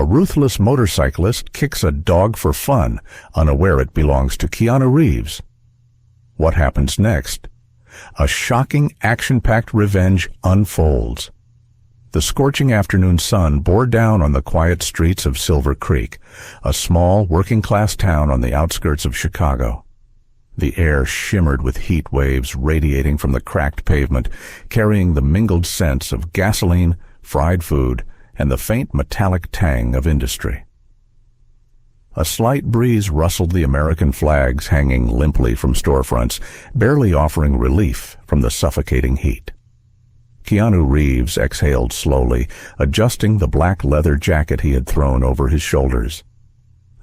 A ruthless motorcyclist kicks a dog for fun, unaware it belongs to Keanu Reeves. What happens next? A shocking, action-packed revenge unfolds. The scorching afternoon sun bore down on the quiet streets of Silver Creek, a small, working-class town on the outskirts of Chicago. The air shimmered with heat waves radiating from the cracked pavement, carrying the mingled scents of gasoline, fried food, and the faint metallic tang of industry. A slight breeze rustled the American flags hanging limply from storefronts, barely offering relief from the suffocating heat. Keanu Reeves exhaled slowly, adjusting the black leather jacket he had thrown over his shoulders.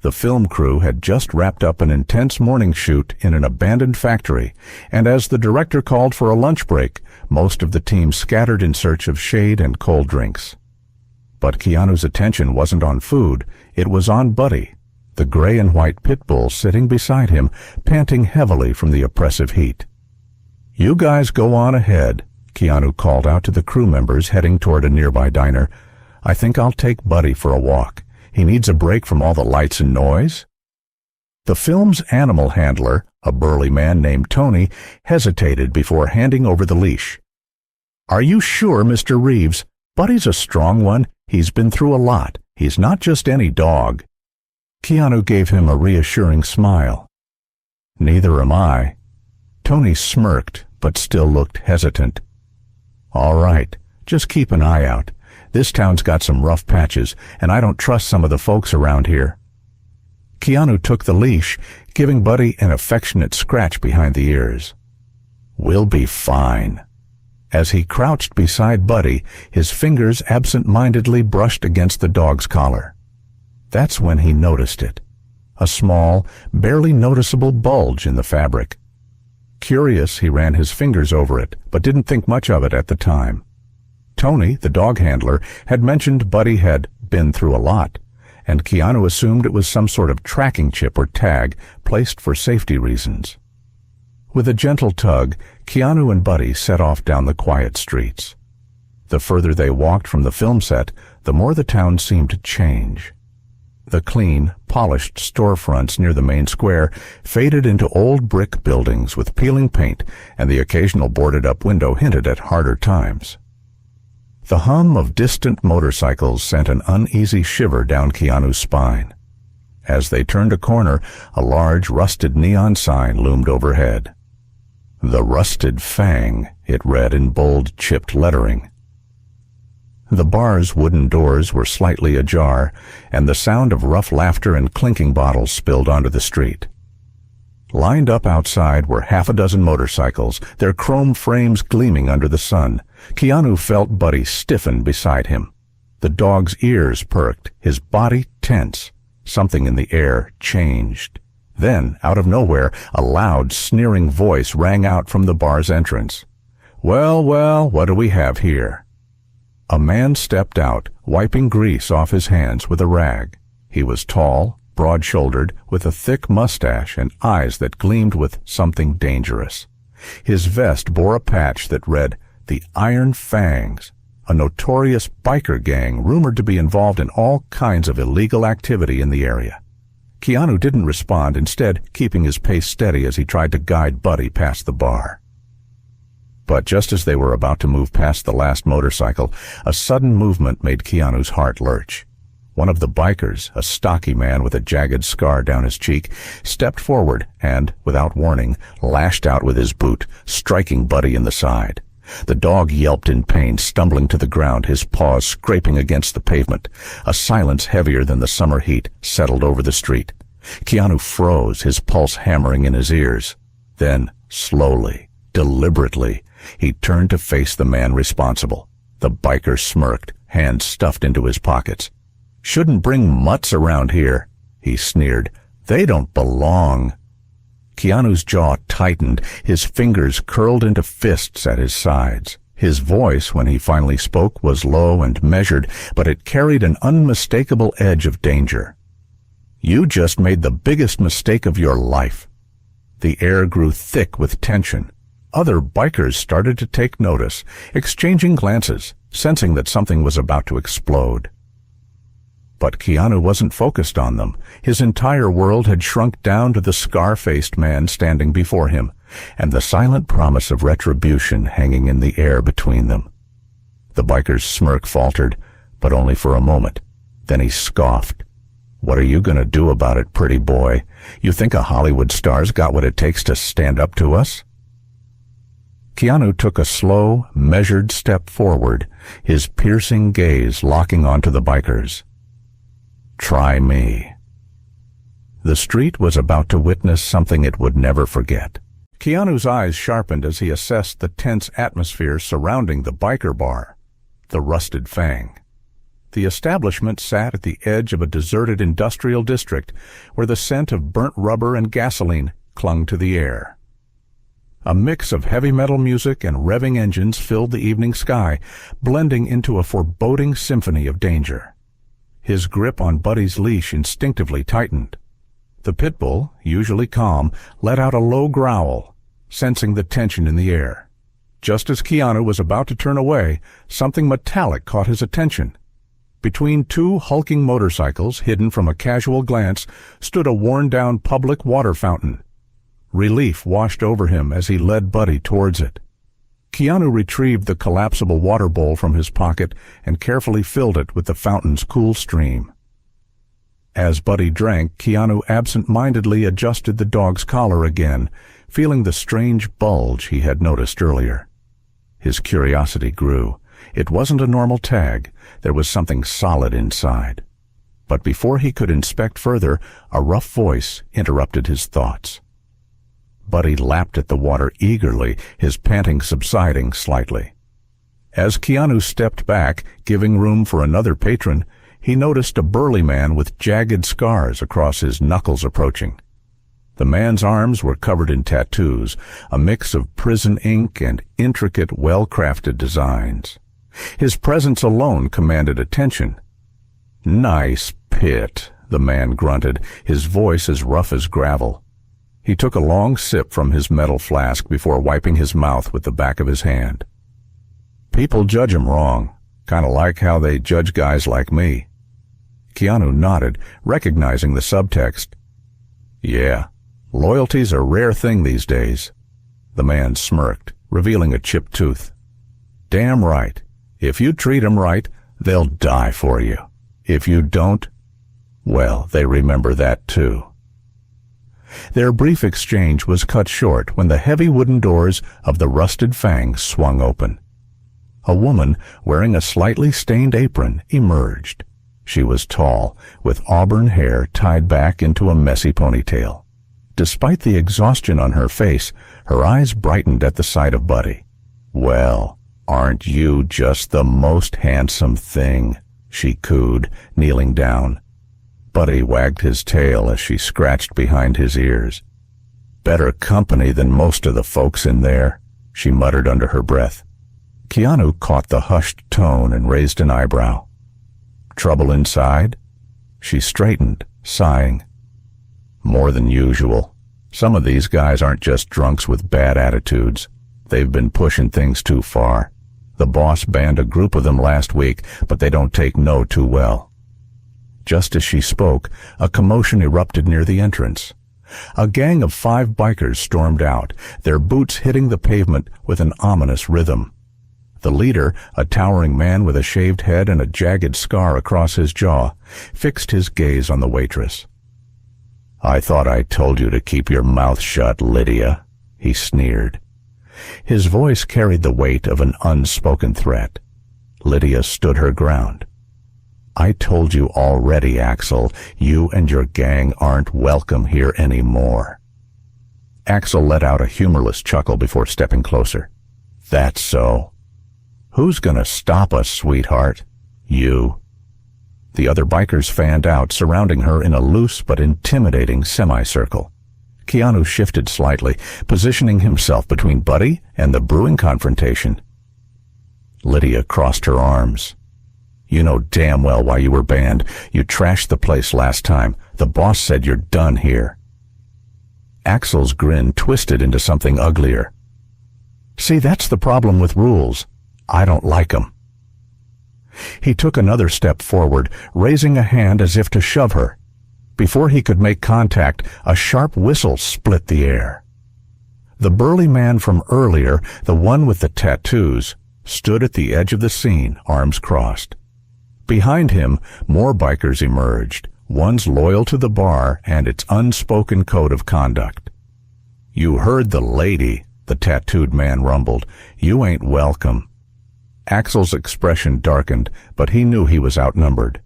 The film crew had just wrapped up an intense morning shoot in an abandoned factory, and as the director called for a lunch break, most of the team scattered in search of shade and cold drinks. But Keanu's attention wasn't on food, it was on Buddy, the gray and white pit bull sitting beside him, panting heavily from the oppressive heat. "You guys go on ahead," Keanu called out to the crew members heading toward a nearby diner. "I think I'll take Buddy for a walk. He needs a break from all the lights and noise." The film's animal handler, a burly man named Tony, hesitated before handing over the leash. "Are you sure, Mr. Reeves? Buddy's a strong one. He's been through a lot. He's not just any dog." Keanu gave him a reassuring smile. "Neither am I." Tony smirked, but still looked hesitant. "All right, just keep an eye out. This town's got some rough patches, and I don't trust some of the folks around here." Keanu took the leash, giving Buddy an affectionate scratch behind the ears. "We'll be fine." As he crouched beside Buddy, his fingers absent-mindedly brushed against the dog's collar. That's when he noticed it. A small, barely noticeable bulge in the fabric. Curious, he ran his fingers over it, but didn't think much of it at the time. Tony, the dog handler, had mentioned Buddy had been through a lot, and Keanu assumed it was some sort of tracking chip or tag placed for safety reasons. With a gentle tug, Keanu and Buddy set off down the quiet streets. The further they walked from the film set, the more the town seemed to change. The clean, polished storefronts near the main square faded into old brick buildings with peeling paint, and the occasional boarded-up window hinted at harder times. The hum of distant motorcycles sent an uneasy shiver down Keanu's spine. As they turned a corner, a large, rusted neon sign loomed overhead. "The Rusted Fang," it read in bold, chipped lettering. The bar's wooden doors were slightly ajar, and the sound of rough laughter and clinking bottles spilled onto the street. Lined up outside were half a dozen motorcycles, their chrome frames gleaming under the sun. Keanu felt Buddy stiffen beside him. The dog's ears perked, his body tense. Something in the air changed. Then, out of nowhere, a loud, sneering voice rang out from the bar's entrance. "Well, well, what do we have here?" A man stepped out, wiping grease off his hands with a rag. He was tall, broad-shouldered, with a thick mustache and eyes that gleamed with something dangerous. His vest bore a patch that read, "The Iron Fangs," a notorious biker gang rumored to be involved in all kinds of illegal activity in the area. Keanu didn't respond, instead keeping his pace steady as he tried to guide Buddy past the bar. But just as they were about to move past the last motorcycle, a sudden movement made Keanu's heart lurch. One of the bikers, a stocky man with a jagged scar down his cheek, stepped forward and, without warning, lashed out with his boot, striking Buddy in the side. The dog yelped in pain, stumbling to the ground, his paws scraping against the pavement. A silence heavier than the summer heat settled over the street. Keanu froze, his pulse hammering in his ears. Then, slowly, deliberately, he turned to face the man responsible. The biker smirked, hands stuffed into his pockets. "Shouldn't bring mutts around here," he sneered. "They don't belong." Keanu's jaw tightened, his fingers curled into fists at his sides. His voice, when he finally spoke, was low and measured, but it carried an unmistakable edge of danger. "You just made the biggest mistake of your life." The air grew thick with tension. Other bikers started to take notice, exchanging glances, sensing that something was about to explode. But Keanu wasn't focused on them. His entire world had shrunk down to the scar-faced man standing before him, and the silent promise of retribution hanging in the air between them. The biker's smirk faltered, but only for a moment. Then he scoffed. "What are you going to do about it, pretty boy? You think a Hollywood star's got what it takes to stand up to us?" Keanu took a slow, measured step forward, his piercing gaze locking onto the bikers. "Try me." The street was about to witness something it would never forget. Keanu's eyes sharpened as he assessed the tense atmosphere surrounding the biker bar, the Rusted Fang. The establishment sat at the edge of a deserted industrial district where the scent of burnt rubber and gasoline clung to the air. A mix of heavy metal music and revving engines filled the evening sky, blending into a foreboding symphony of danger. His grip on Buddy's leash instinctively tightened. The pit bull, usually calm, let out a low growl, sensing the tension in the air. Just as Keanu was about to turn away, something metallic caught his attention. Between two hulking motorcycles, hidden from a casual glance, stood a worn-down public water fountain. Relief washed over him as he led Buddy towards it. Keanu retrieved the collapsible water bowl from his pocket and carefully filled it with the fountain's cool stream. As Buddy drank, Keanu absent-mindedly adjusted the dog's collar again, feeling the strange bulge he had noticed earlier. His curiosity grew. It wasn't a normal tag. There was something solid inside. But before he could inspect further, a rough voice interrupted his thoughts. Buddy lapped at the water eagerly, his panting subsiding slightly. As Keanu stepped back, giving room for another patron, he noticed a burly man with jagged scars across his knuckles approaching. The man's arms were covered in tattoos, a mix of prison ink and intricate, well-crafted designs. His presence alone commanded attention. "Nice pit," the man grunted, his voice as rough as gravel. He took a long sip from his metal flask before wiping his mouth with the back of his hand. "People judge him wrong, kind of like how they judge guys like me." Keanu nodded, recognizing the subtext. "Yeah, loyalty's a rare thing these days." The man smirked, revealing a chipped tooth. "Damn right. If you treat 'em right, they'll die for you. If you don't, well, they remember that too." Their brief exchange was cut short when the heavy wooden doors of the Rusted Fang swung open. A woman, wearing a slightly stained apron, emerged. She was tall, with auburn hair tied back into a messy ponytail. Despite the exhaustion on her face, her eyes brightened at the sight of Buddy. "Well, aren't you just the most handsome thing?" she cooed, kneeling down. Buddy wagged his tail as she scratched behind his ears. "Better company than most of the folks in there," she muttered under her breath. Keanu caught the hushed tone and raised an eyebrow. "Trouble inside?" She straightened, sighing. "More than usual. Some of these guys aren't just drunks with bad attitudes. They've been pushing things too far. The boss banned a group of them last week, but they don't take no too well." Just as she spoke, a commotion erupted near the entrance. A gang of 5 bikers stormed out, their boots hitting the pavement with an ominous rhythm. The leader, a towering man with a shaved head and a jagged scar across his jaw, fixed his gaze on the waitress. "I thought I told you to keep your mouth shut, Lydia," he sneered. His voice carried the weight of an unspoken threat. Lydia stood her ground. "I told you already, Axel, you and your gang aren't welcome here anymore." Axel let out a humorless chuckle before stepping closer. "That's so. Who's gonna stop us, sweetheart? You." The other bikers fanned out, surrounding her in a loose but intimidating semicircle. Keanu shifted slightly, positioning himself between Buddy and the brewing confrontation. Lydia crossed her arms. "You know damn well why you were banned. You trashed the place last time. The boss said you're done here." Axel's grin twisted into something uglier. "See, that's the problem with rules. I don't like 'em." He took another step forward, raising a hand as if to shove her. Before he could make contact, a sharp whistle split the air. The burly man from earlier, the one with the tattoos, stood at the edge of the scene, arms crossed. Behind him, more bikers emerged, ones loyal to the bar and its unspoken code of conduct. "You heard the lady," the tattooed man rumbled. "You ain't welcome." Axel's expression darkened, but he knew he was outnumbered.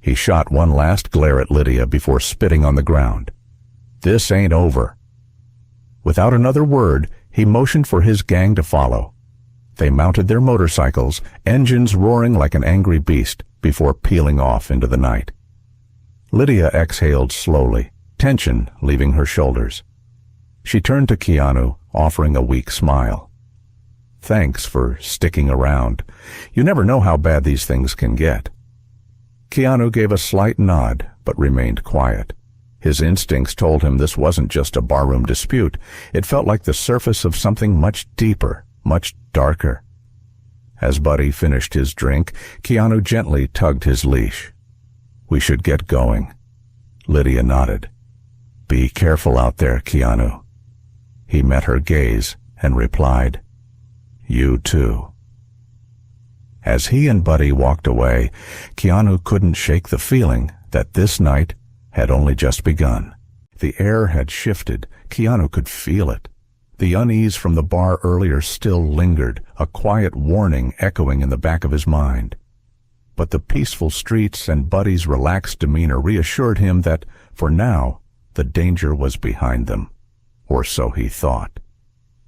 He shot one last glare at Lydia before spitting on the ground. "This ain't over." Without another word, he motioned for his gang to follow. They mounted their motorcycles, engines roaring like an angry beast, before peeling off into the night. Lydia exhaled slowly, tension leaving her shoulders. She turned to Keanu, offering a weak smile. "Thanks for sticking around. You never know how bad these things can get." Keanu gave a slight nod, but remained quiet. His instincts told him this wasn't just a barroom dispute. It felt like the surface of something much deeper, much darker. As Buddy finished his drink, Keanu gently tugged his leash. "We should get going." Lydia nodded. "Be careful out there, Keanu." He met her gaze and replied, "You too." As he and Buddy walked away, Keanu couldn't shake the feeling that this night had only just begun. The air had shifted. Keanu could feel it. The unease from the bar earlier still lingered, a quiet warning echoing in the back of his mind. But the peaceful streets and Buddy's relaxed demeanor reassured him that, for now, the danger was behind them. Or so he thought.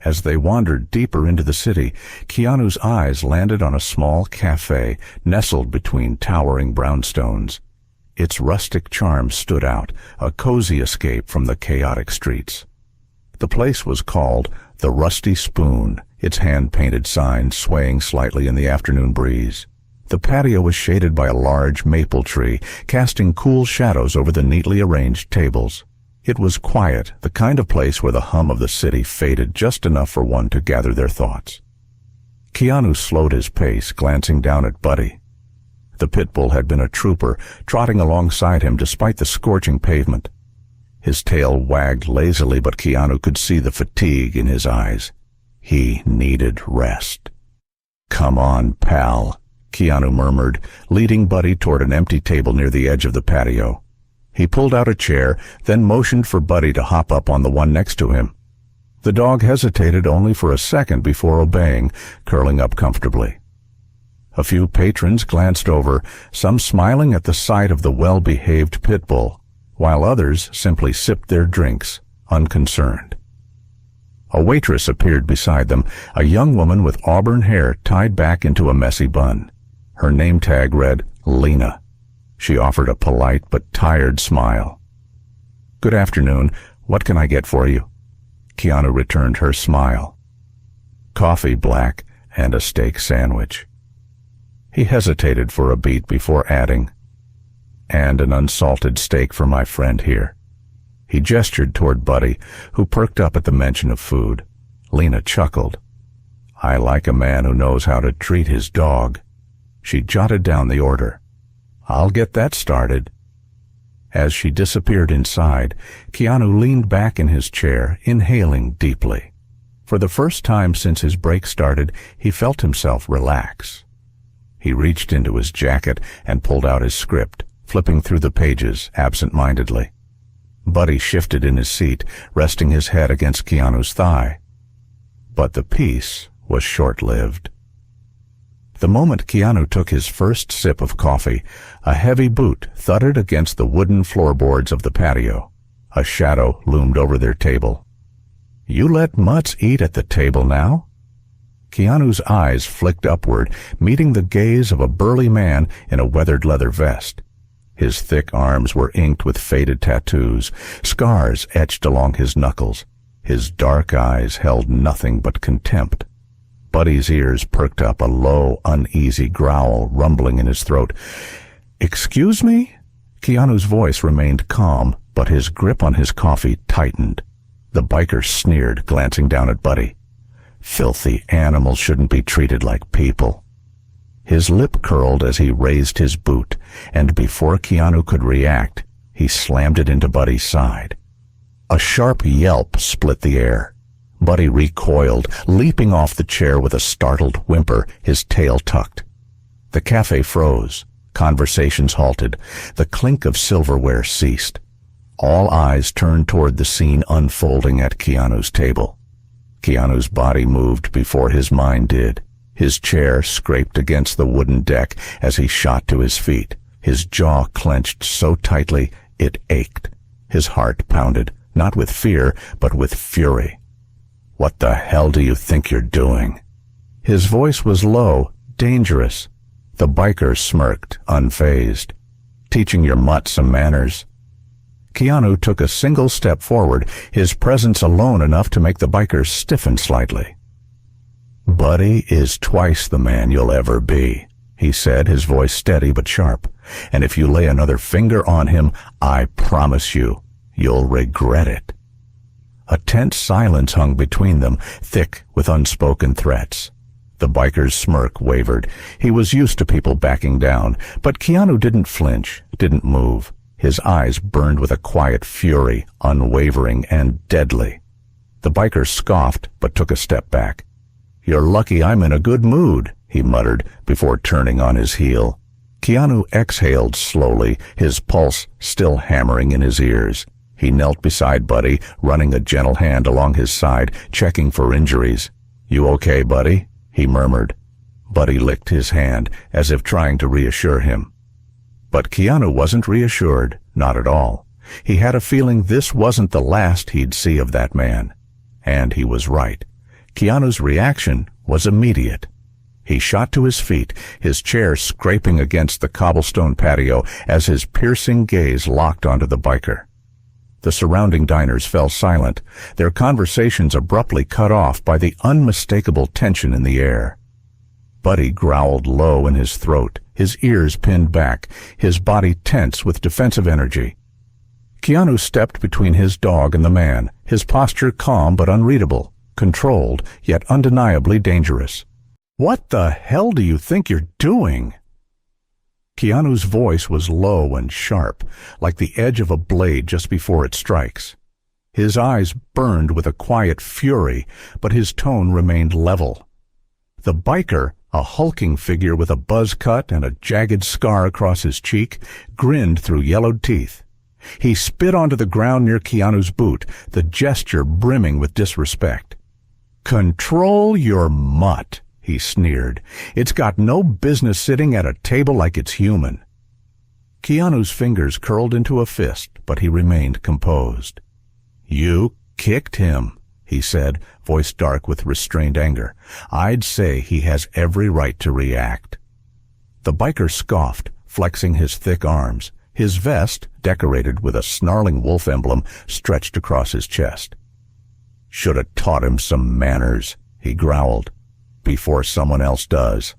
As they wandered deeper into the city, Keanu's eyes landed on a small cafe nestled between towering brownstones. Its rustic charm stood out, a cozy escape from the chaotic streets. The place was called the Rusty Spoon, its hand-painted sign swaying slightly in the afternoon breeze. The patio was shaded by a large maple tree, casting cool shadows over the neatly arranged tables. It was quiet, the kind of place where the hum of the city faded just enough for one to gather their thoughts. Keanu slowed his pace, glancing down at Buddy. The pit bull had been a trooper, trotting alongside him despite the scorching pavement. His tail wagged lazily, but Keanu could see the fatigue in his eyes. He needed rest. "Come on, pal," Keanu murmured, leading Buddy toward an empty table near the edge of the patio. He pulled out a chair, then motioned for Buddy to hop up on the one next to him. The dog hesitated only for a second before obeying, curling up comfortably. A few patrons glanced over, some smiling at the sight of the well-behaved pit bull, while others simply sipped their drinks, unconcerned. A waitress appeared beside them, a young woman with auburn hair tied back into a messy bun. Her name tag read Lena. She offered a polite but tired smile. "Good afternoon. What can I get for you?" Keanu returned her smile. "Coffee black and a steak sandwich." He hesitated for a beat before adding, "And an unsalted steak for my friend here." He gestured toward Buddy, who perked up at the mention of food. Lena chuckled. "I like a man who knows how to treat his dog." She jotted down the order. "I'll get that started." As she disappeared inside, Keanu leaned back in his chair, inhaling deeply. For the first time since his break started, he felt himself relax. He reached into his jacket and pulled out his script, flipping through the pages absent-mindedly. Buddy shifted in his seat, resting his head against Keanu's thigh. But the peace was short-lived. The moment Keanu took his first sip of coffee, a heavy boot thudded against the wooden floorboards of the patio. A shadow loomed over their table. "You let mutts eat at the table now?" Keanu's eyes flicked upward, meeting the gaze of a burly man in a weathered leather vest. His thick arms were inked with faded tattoos, scars etched along his knuckles. His dark eyes held nothing but contempt. Buddy's ears perked up, a low, uneasy growl rumbling in his throat. "Excuse me?" Keanu's voice remained calm, but his grip on his coffee tightened. The biker sneered, glancing down at Buddy. "Filthy animals shouldn't be treated like people." His lip curled as he raised his boot, and before Keanu could react, he slammed it into Buddy's side. A sharp yelp split the air. Buddy recoiled, leaping off the chair with a startled whimper, his tail tucked. The cafe froze. Conversations halted. The clink of silverware ceased. All eyes turned toward the scene unfolding at Keanu's table. Keanu's body moved before his mind did. His chair scraped against the wooden deck as he shot to his feet. His jaw clenched so tightly it ached. His heart pounded, not with fear, but with fury. "What the hell do you think you're doing?" His voice was low, dangerous. The biker smirked, unfazed. "Teaching your mutt some manners." Keanu took a single step forward, his presence alone enough to make the biker stiffen slightly. "Buddy is twice the man you'll ever be," he said, his voice steady but sharp. "And if you lay another finger on him, I promise you'll regret it." A tense silence hung between them, thick with unspoken threats. The biker's smirk wavered. He was used to people backing down, but Keanu didn't flinch, didn't move. His eyes burned with a quiet fury, unwavering and deadly. The biker scoffed, but took a step back. "You're lucky I'm in a good mood," he muttered, before turning on his heel. Keanu exhaled slowly, his pulse still hammering in his ears. He knelt beside Buddy, running a gentle hand along his side, checking for injuries. "You okay, Buddy?" he murmured. Buddy licked his hand, as if trying to reassure him. But Keanu wasn't reassured, not at all. He had a feeling this wasn't the last he'd see of that man. And he was right. Keanu's reaction was immediate. He shot to his feet, his chair scraping against the cobblestone patio as his piercing gaze locked onto the biker. The surrounding diners fell silent, their conversations abruptly cut off by the unmistakable tension in the air. Buddy growled low in his throat, his ears pinned back, his body tense with defensive energy. Keanu stepped between his dog and the man, his posture calm but unreadable, controlled yet undeniably dangerous. "What the hell do you think you're doing?" Keanu's voice was low and sharp, like the edge of a blade just before it strikes. His eyes burned with a quiet fury, but his tone remained level. The biker, a hulking figure with a buzz cut and a jagged scar across his cheek, grinned through yellowed teeth. He spit onto the ground near Keanu's boot, the gesture brimming with disrespect. "Control your mutt," he sneered. "It's got no business sitting at a table like it's human." Keanu's fingers curled into a fist, but he remained composed. "You kicked him," he said, voice dark with restrained anger. "I'd say he has every right to react." The biker scoffed, flexing his thick arms. His vest, decorated with a snarling wolf emblem, stretched across his chest. "Should have taught him some manners," he growled, "before someone else does."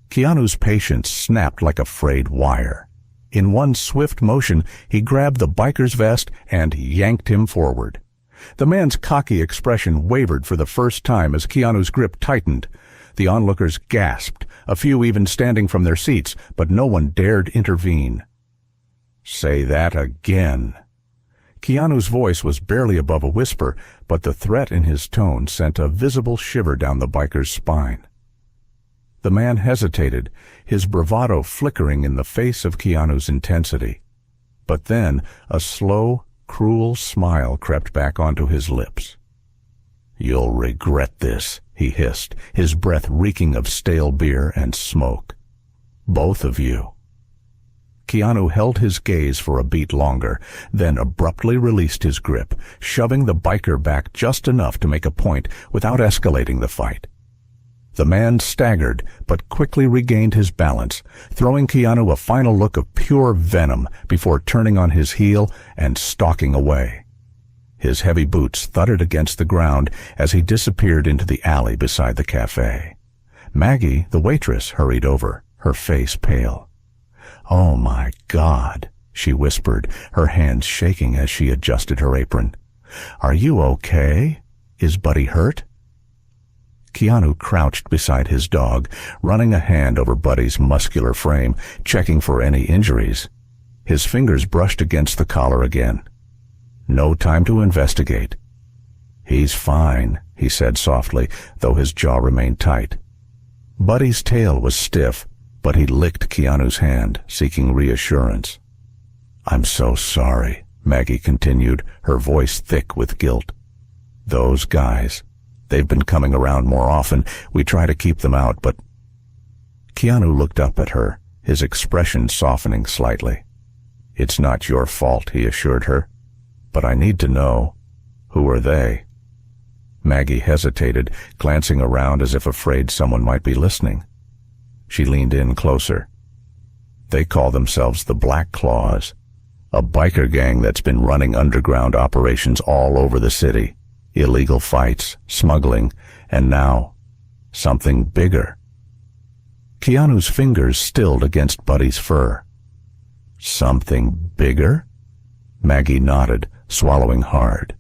Keanu's patience snapped like a frayed wire. In one swift motion, he grabbed the biker's vest and yanked him forward. The man's cocky expression wavered for the first time as Keanu's grip tightened. The onlookers gasped, a few even standing from their seats, but no one dared intervene. "Say that again." Keanu's voice was barely above a whisper, but the threat in his tone sent a visible shiver down the biker's spine. The man hesitated, his bravado flickering in the face of Keanu's intensity. But then a slow, cruel smile crept back onto his lips. "You'll regret this," he hissed, his breath reeking of stale beer and smoke. "Both of you." Keanu held his gaze for a beat longer, then abruptly released his grip, shoving the biker back just enough to make a point without escalating the fight. The man staggered, but quickly regained his balance, throwing Keanu a final look of pure venom before turning on his heel and stalking away. His heavy boots thudded against the ground as he disappeared into the alley beside the cafe. Maggie, the waitress, hurried over, her face pale. "Oh my God," she whispered, her hands shaking as she adjusted her apron. "Are you okay? Is Buddy hurt?" Keanu crouched beside his dog, running a hand over Buddy's muscular frame, checking for any injuries. His fingers brushed against the collar again. No time to investigate. "He's fine," he said softly, though his jaw remained tight. Buddy's tail was stiff, but he licked Keanu's hand, seeking reassurance. "I'm so sorry," Maggie continued, her voice thick with guilt. "Those guys, they've been coming around more often. We try to keep them out, but—" Keanu looked up at her, his expression softening slightly. "It's not your fault," he assured her. "But I need to know, who are they?" Maggie hesitated, glancing around as if afraid someone might be listening. She leaned in closer. "They call themselves the Black Claws, a biker gang that's been running underground operations all over the city. Illegal fights, smuggling, and now, something bigger." Keanu's fingers stilled against Buddy's fur. "Something bigger?" Maggie nodded, swallowing hard.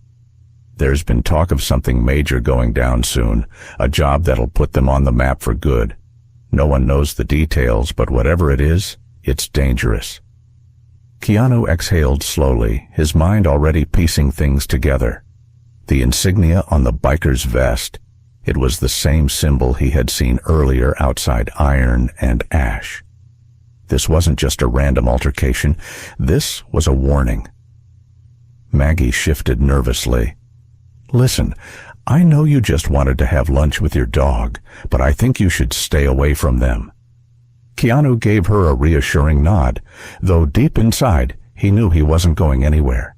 "There's been talk of something major going down soon, a job that'll put them on the map for good. No one knows the details, but whatever it is, it's dangerous." Keanu exhaled slowly, his mind already piecing things together. The insignia on the biker's vest. It was the same symbol he had seen earlier outside Iron and Ash. This wasn't just a random altercation. This was a warning. Maggie shifted nervously. "Listen, I know you just wanted to have lunch with your dog, but I think you should stay away from them." Keanu gave her a reassuring nod, though deep inside he knew he wasn't going anywhere.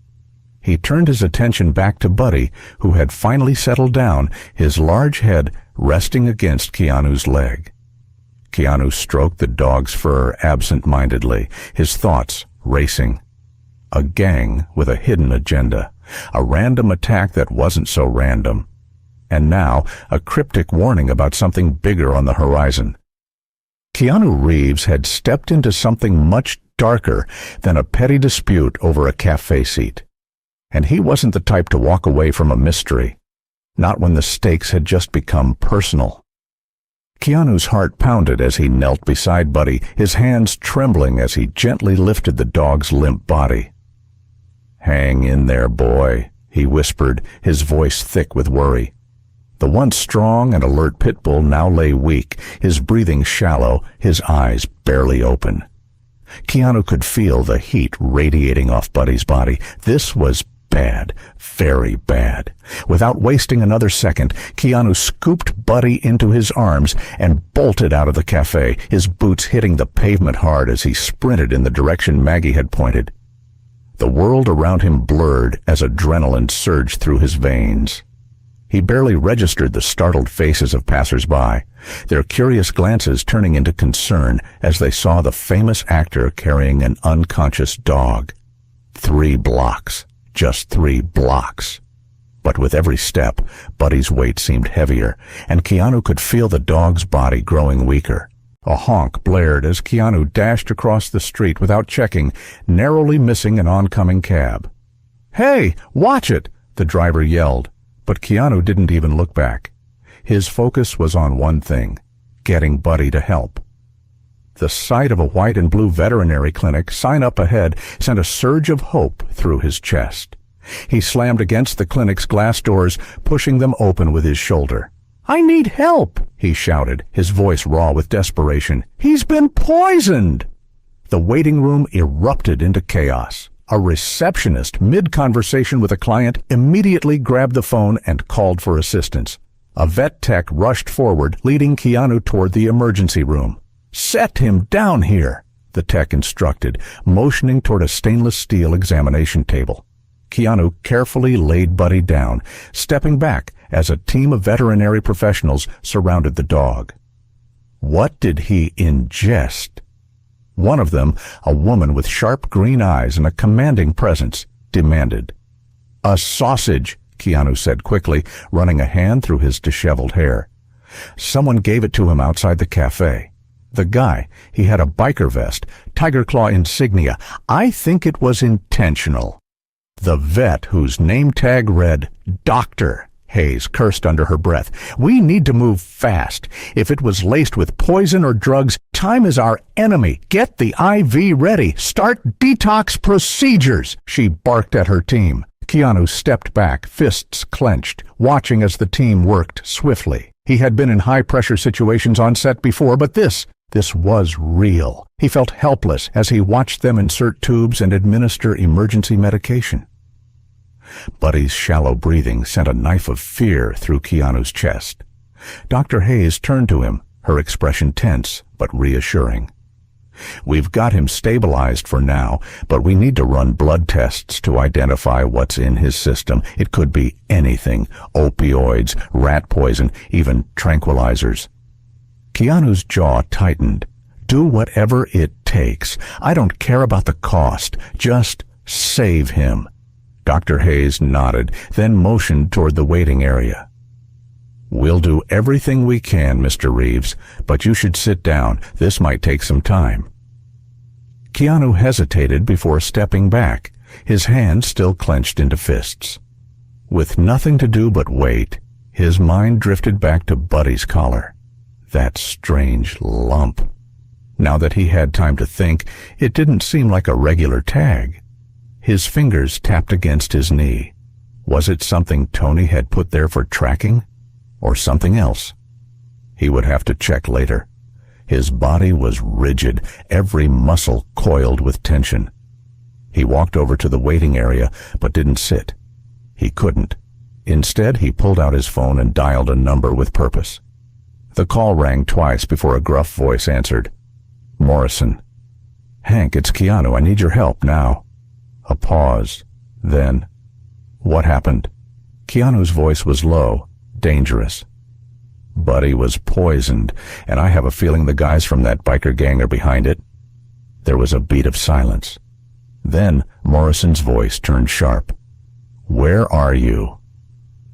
He turned his attention back to Buddy, who had finally settled down, his large head resting against Keanu's leg. Keanu stroked the dog's fur absent-mindedly, his thoughts racing. A gang with a hidden agenda, a random attack that wasn't so random, and now a cryptic warning about something bigger on the horizon. Keanu Reeves had stepped into something much darker than a petty dispute over a cafe seat. And he wasn't the type to walk away from a mystery, not when the stakes had just become personal. Keanu's heart pounded as he knelt beside Buddy, his hands trembling as he gently lifted the dog's limp body. "Hang in there, boy," he whispered, his voice thick with worry. The once strong and alert pit bull now lay weak, his breathing shallow, his eyes barely open. Keanu could feel the heat radiating off Buddy's body. This was bad, very bad. Without wasting another second, Keanu scooped Buddy into his arms and bolted out of the cafe, his boots hitting the pavement hard as he sprinted in the direction Maggie had pointed. The world around him blurred as adrenaline surged through his veins. He barely registered the startled faces of passers-by, their curious glances turning into concern as they saw the famous actor carrying an unconscious dog. 3 blocks. Just 3 blocks. But with every step, Buddy's weight seemed heavier, and Keanu could feel the dog's body growing weaker. A honk blared as Keanu dashed across the street without checking, narrowly missing an oncoming cab. "Hey, watch it!" the driver yelled, but Keanu didn't even look back. His focus was on one thing: getting Buddy to help. The sight of a white and blue veterinary clinic sign up ahead sent a surge of hope through his chest. He slammed against the clinic's glass doors, pushing them open with his shoulder. "I need help!" he shouted, his voice raw with desperation. "He's been poisoned!" The waiting room erupted into chaos. A receptionist, mid-conversation with a client, immediately grabbed the phone and called for assistance. A vet tech rushed forward, leading Keanu toward the emergency room. "Set him down here," the tech instructed, motioning toward a stainless steel examination table. Keanu carefully laid Buddy down, stepping back as a team of veterinary professionals surrounded the dog. What did he ingest? One of them, a woman with sharp green eyes and a commanding presence, demanded. "A sausage," Keanu said quickly, running a hand through his disheveled hair. Someone gave it to him outside the cafe. The guy, he had a biker vest, tiger claw insignia. I think it was intentional. The vet, whose name tag read Doctor, Hayes cursed under her breath. "We need to move fast. If it was laced with poison or drugs, time is our enemy. Get the IV ready. Start detox procedures," she barked at her team. Keanu stepped back, fists clenched, watching as the team worked swiftly. He had been in high-pressure situations on set before, but this was real. He felt helpless as he watched them insert tubes and administer emergency medication. Buddy's shallow breathing sent a knife of fear through Keanu's chest. Dr. Hayes turned to him, her expression tense but reassuring. "We've got him stabilized for now, but we need to run blood tests to identify what's in his system. It could be anything: opioids, rat poison, even tranquilizers." Keanu's jaw tightened. "Do whatever it takes. I don't care about the cost. Just save him." Dr. Hayes nodded, then motioned toward the waiting area. "We'll do everything we can, Mr. Reeves, but you should sit down. This might take some time." Keanu hesitated before stepping back, his hands still clenched into fists. With nothing to do but wait, his mind drifted back to Buddy's collar. That strange lump. Now that he had time to think, it didn't seem like a regular tag. His fingers tapped against his knee. Was it something Tony had put there for tracking? Or something else? He would have to check later. His body was rigid, every muscle coiled with tension. He walked over to the waiting area, but didn't sit. He couldn't. Instead, he pulled out his phone and dialed a number with purpose. The call rang twice before a gruff voice answered. "Morrison." "Hank, it's Keanu. I need your help now." A pause. Then, "What happened?" Keanu's voice was low, dangerous. "Buddy was poisoned, and I have a feeling the guys from that biker gang are behind it." There was a beat of silence. Then Morrison's voice turned sharp. "Where are you?"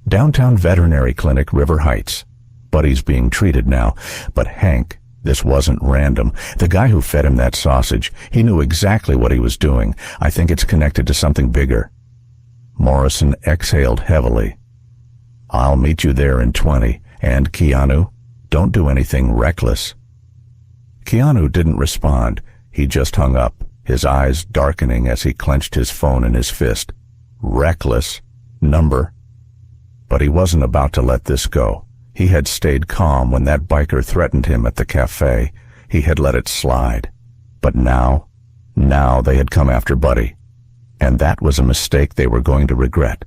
"Downtown Veterinary Clinic, River Heights. Buddy's being treated now, but Hank, this wasn't random. The guy who fed him that sausage, he knew exactly what he was doing. I think it's connected to something bigger." Morrison exhaled heavily. "I'll meet you there in 20. And Keanu, don't do anything reckless." Keanu didn't respond. He just hung up, his eyes darkening as he clenched his phone in his fist. Reckless. Number. But he wasn't about to let this go. He had stayed calm when that biker threatened him at the cafe. He had let it slide. But now they had come after Buddy. And that was a mistake they were going to regret.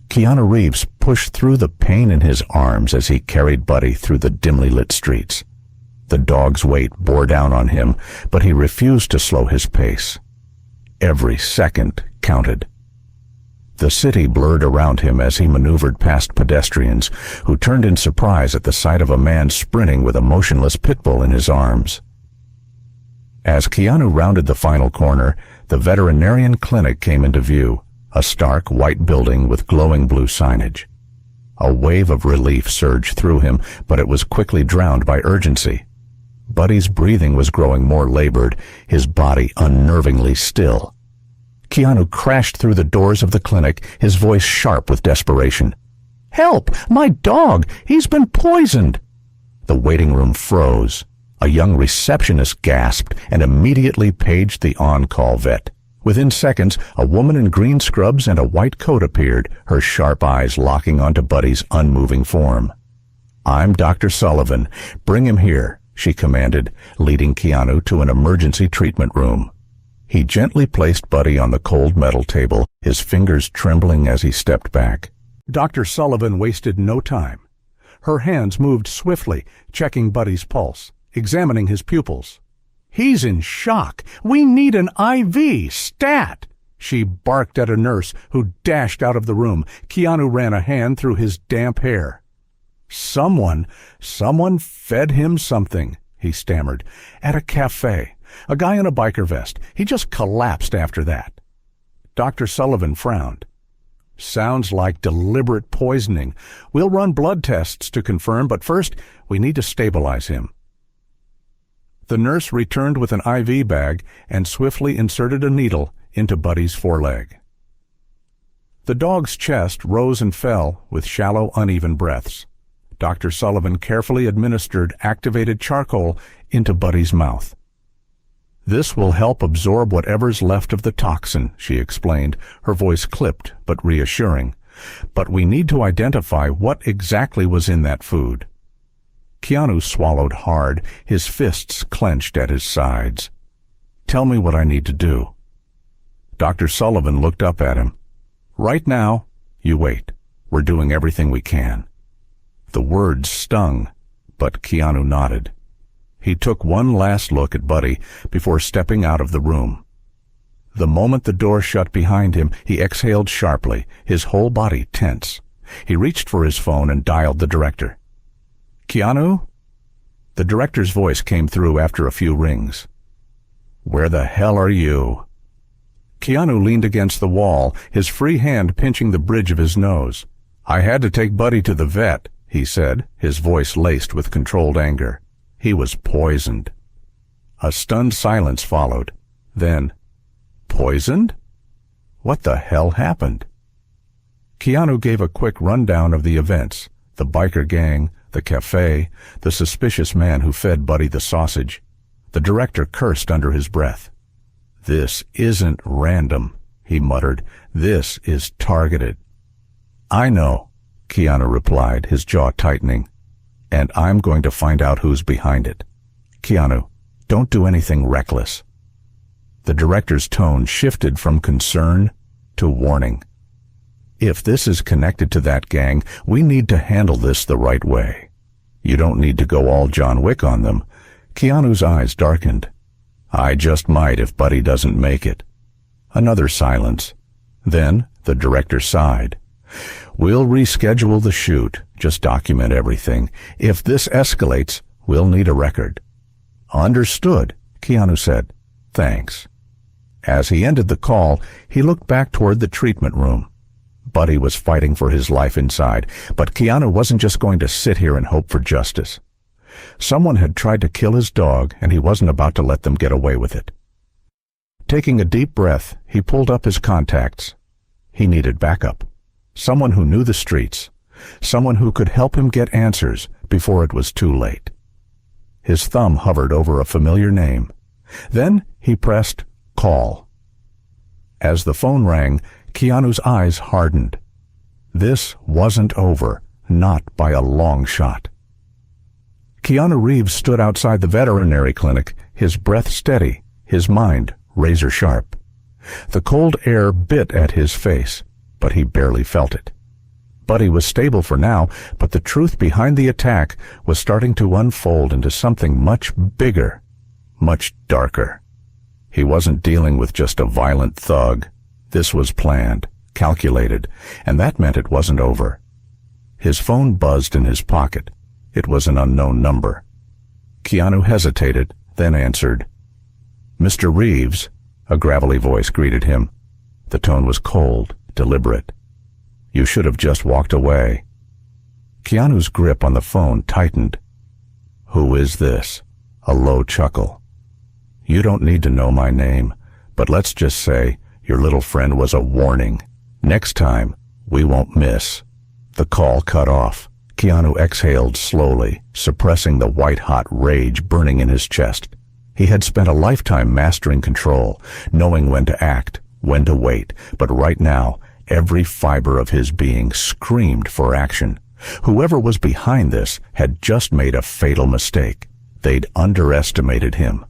Keanu Reeves pushed through the pain in his arms as he carried Buddy through the dimly lit streets. The dog's weight bore down on him, but he refused to slow his pace. Every second counted. The city blurred around him as he maneuvered past pedestrians who turned in surprise at the sight of a man sprinting with a motionless pit bull in his arms. As Keanu rounded the final corner, the veterinarian clinic came into view, a stark white building with glowing blue signage. A wave of relief surged through him, but it was quickly drowned by urgency. Buddy's breathing was growing more labored, his body unnervingly still. Keanu crashed through the doors of the clinic, his voice sharp with desperation. "Help! My dog! He's been poisoned!" The waiting room froze. A young receptionist gasped and immediately paged the on-call vet. Within seconds, a woman in green scrubs and a white coat appeared, her sharp eyes locking onto Buddy's unmoving form. "I'm Dr. Sullivan. Bring him here," she commanded, leading Keanu to an emergency treatment room. He gently placed Buddy on the cold metal table, his fingers trembling as he stepped back. Dr. Sullivan wasted no time. Her hands moved swiftly, checking Buddy's pulse, examining his pupils. "He's in shock. We need an IV, stat!" She barked at a nurse who dashed out of the room. Keanu ran a hand through his damp hair. Someone fed him something," he stammered. "At a cafe. A guy in a biker vest. He just collapsed after that." Dr. Sullivan frowned. "Sounds like deliberate poisoning. We'll run blood tests to confirm, but first we need to stabilize him." The nurse returned with an IV bag and swiftly inserted a needle into Buddy's foreleg. The dog's chest rose and fell with shallow, uneven breaths. Dr. Sullivan carefully administered activated charcoal into Buddy's mouth. "This will help absorb whatever's left of the toxin," she explained, her voice clipped but reassuring. "But we need to identify what exactly was in that food." Keanu swallowed hard, his fists clenched at his sides. "Tell me what I need to do." Dr. Sullivan looked up at him. "Right now, you wait. We're doing everything we can." The words stung, but Keanu nodded. He took one last look at Buddy before stepping out of the room. The moment the door shut behind him, he exhaled sharply, his whole body tense. He reached for his phone and dialed the director. "Keanu?" The director's voice came through after a few rings. "Where the hell are you?" Keanu leaned against the wall, his free hand pinching the bridge of his nose. "I had to take Buddy to the vet," he said, his voice laced with controlled anger. "He was poisoned." A stunned silence followed. Then, "Poisoned? What the hell happened?" Keanu gave a quick rundown of the events: the biker gang, the cafe, the suspicious man who fed Buddy the sausage. The director cursed under his breath. "This isn't random," he muttered. "This is targeted." "I know," Keanu replied, his jaw tightening. "And I'm going to find out who's behind it. Keanu, don't do anything reckless." The director's tone shifted from concern to warning. "If this is connected to that gang, we need to handle this the right way. You don't need to go all John Wick on them." Keanu's eyes darkened. "I just might if Buddy doesn't make it." Another silence. Then the director sighed. "We'll reschedule the shoot. Just document everything. If this escalates, we'll need a record." "Understood," Keanu said. "Thanks." As he ended the call, he looked back toward the treatment room. Buddy was fighting for his life inside, but Keanu wasn't just going to sit here and hope for justice. Someone had tried to kill his dog, and he wasn't about to let them get away with it. Taking a deep breath, he pulled up his contacts. He needed backup. Someone who knew the streets. Someone who could help him get answers before it was too late. His thumb hovered over a familiar name. Then he pressed call. As the phone rang, Keanu's eyes hardened. This wasn't over, not by a long shot. Keanu Reeves stood outside the veterinary clinic, his breath steady, his mind razor sharp. The cold air bit at his face, but he barely felt it. Buddy was stable for now, but the truth behind the attack was starting to unfold into something much bigger, much darker. He wasn't dealing with just a violent thug. This was planned, calculated, and that meant it wasn't over. His phone buzzed in his pocket. It was an unknown number. Keanu hesitated, then answered. "Mr. Reeves," a gravelly voice greeted him. The tone was cold, deliberate. "You should have just walked away." Keanu's grip on the phone tightened. "Who is this?" A low chuckle. "You don't need to know my name, but let's just say your little friend was a warning. Next time, we won't miss." The call cut off. Keanu exhaled slowly, suppressing the white-hot rage burning in his chest. He had spent a lifetime mastering control, knowing when to act, when to wait, but right now, every fiber of his being screamed for action. Whoever was behind this had just made a fatal mistake. They'd underestimated him.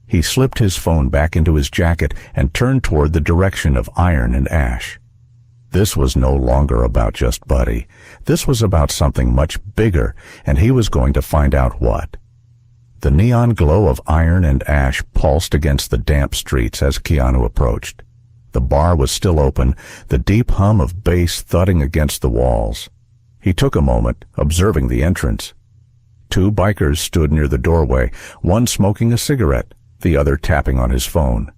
He slipped his phone back into his jacket and turned toward the direction of iron and ash. This was no longer about just Buddy. This was about something much bigger, and he was going to find out what. The neon glow of iron and ash pulsed against the damp streets as Keanu approached. The bar was still open, the deep hum of bass thudding against the walls. He took a moment, observing the entrance. Two bikers stood near the doorway, one smoking a cigarette, the other tapping on his phone.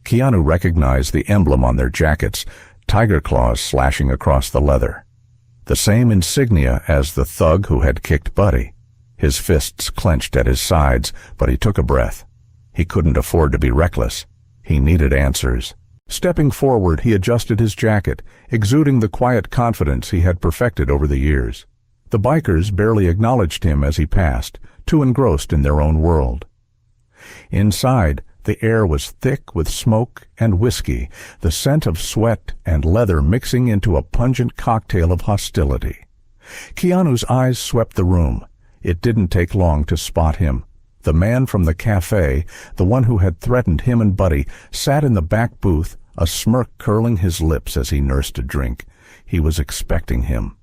Keanu recognized the emblem on their jackets, tiger claws slashing across the leather. The same insignia as the thug who had kicked Buddy. His fists clenched at his sides, but he took a breath. He couldn't afford to be reckless. He needed answers. Stepping forward, he adjusted his jacket, exuding the quiet confidence he had perfected over the years. The bikers barely acknowledged him as he passed, too engrossed in their own world. Inside, the air was thick with smoke and whiskey, the scent of sweat and leather mixing into a pungent cocktail of hostility. Keanu's eyes swept the room. It didn't take long to spot him. The man from the cafe, the one who had threatened him and Buddy, sat in the back booth, a smirk curling his lips as he nursed a drink. He was expecting him.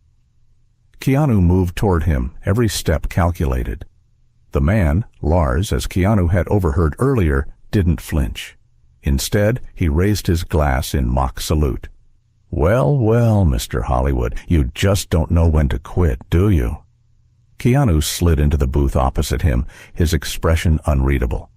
Keanu moved toward him, every step calculated. The man, Lars, as Keanu had overheard earlier, didn't flinch. Instead, he raised his glass in mock salute. "Well, well, Mr. Hollywood, you just don't know when to quit, do you?" Keanu slid into the booth opposite him, his expression unreadable.